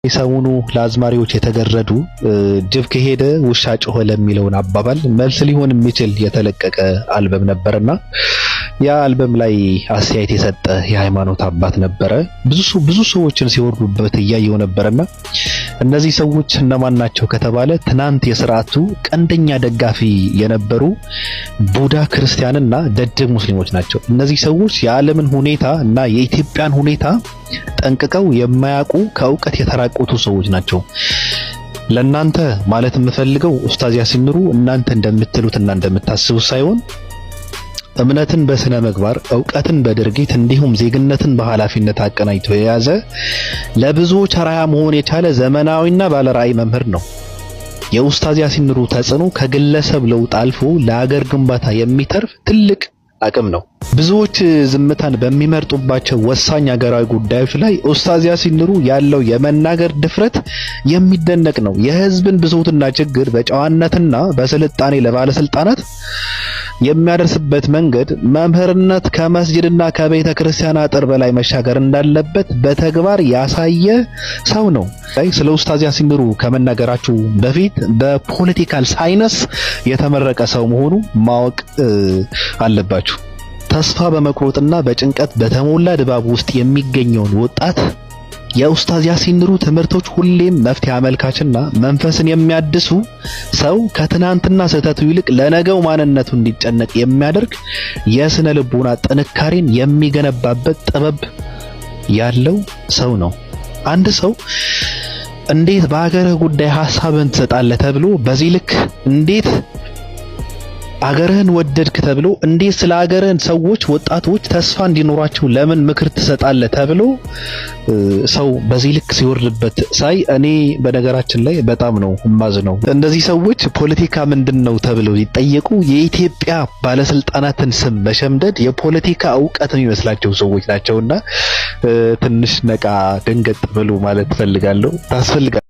የሰሙኑ ለአዝማሪዎች የተገረዱ ጅብ ከሄደ ውሻ ጮኸ ለሚለውን አባባል መልስ ሊሆን የሚችል የተለቀቀ አልበም ነበርና ያ አልበም ላይ አስተያየት የሰጠ የሃይማኖት አባት ነበረ። ብዙ ሰዎችን ሲወርዱበት እያየው ነበርና እነዚህ ሰዎች እነማን ናቸው ከተባለ ትናንት የሥርዓቱ ቀንደኛ ደጋፊ የነበሩ ቡዳ ክርስቲያንና ደደብ ሙስሊሞች ናቸው። እነዚህ ሰዎች የዓለምን ሁኔታ እና የኢትዮጵያን ሁኔታ ጠንቅቀው የማያውቁ ከእውቀት የተራቆቱ ሰዎች ናቸው። ለናንተ ማለት የምፈልገው ኡስታዝ ያሲን ኑሩ እናንተ እንደምትሉትና እንደምታስቡት ሳይሆን እምነትን በስነ ምግባር ዕውቀትን በድርጊት እንዲሁም ዜግነትን በኃላፊነት አቀናጅቶ የያዘ ለብዙዎች አርአያ መሆን የቻለ ዘመናዊና ባለራዕይ መምህር ነው። የኡስታዝ ያሲን ኑሩ ተጽዕኖ ከግለሰብ ለውጥ አልፎ ለሀገር ግንባታ የሚተርፍ ትልቅ አቅም ነው። ብዙዎች ዝምታን በሚመርጡባቸው ወሳኝ ሀገራዊ ጉዳዮች ላይ ኡስታዝ ያሲን ኑሩ ያለው የመናገር ድፍረት የሚደነቅ ነው። የህዝብን ብሶትና ችግር በጨዋነትና በስልጣኔ ለባለስልጣናት የሚያደርስበት መንገድ መምህርነት ከመስጂድና ከቤተ ክርስቲያን አጥር በላይ መሻገር እንዳለበት በተግባር ያሳየ ሰው ነው። ስለ ኡስታዝ ያሲን ኑሩ ከመናገራችሁ በፊት በፖለቲካል ሳይንስ የተመረቀ ሰው መሆኑ ማወቅ አለባችሁ። ተስፋ በመቁረጥና በጭንቀት በተሞላ ድባብ ውስጥ የሚገኘውን ወጣት የኡስታዝ ያሲን ኑሩ ትምህርቶች ሁሌም መፍትሄ አመልካችና መንፈስን የሚያድሱ ሰው ከትናንትና ስህተቱ ይልቅ ለነገው ማንነቱ እንዲጨነቅ የሚያደርግ የስነ ልቦና ጥንካሬን የሚገነባበት ጥበብ ያለው ሰው ነው። አንድ ሰው እንዴት በአገርህ ጉዳይ ሐሳብን ትሰጣለህ ተብሎ በዚህ ልክ እንዴት አገርህን ወደድክ ተብሎ እንዴት ስለ አገርህን ሰዎች ወጣቶች ተስፋ እንዲኖራቸው ለምን ምክር ትሰጣለህ ተብሎ ሰው በዚህ ልክ ሲወርድበት ሳይ እኔ በነገራችን ላይ በጣም ነው ማዝነው። እንደዚህ ሰዎች ፖለቲካ ምንድነው ተብለው ሲጠየቁ የኢትዮጵያ ባለስልጣናትን ስም በሸምደድ የፖለቲካ ዕውቀት የሚመስላቸው ሰዎች ናቸውና ትንሽ ነቃ ደንገጥ ብሎ ማለት ፈልጋለሁ። ታስፈልጋለህ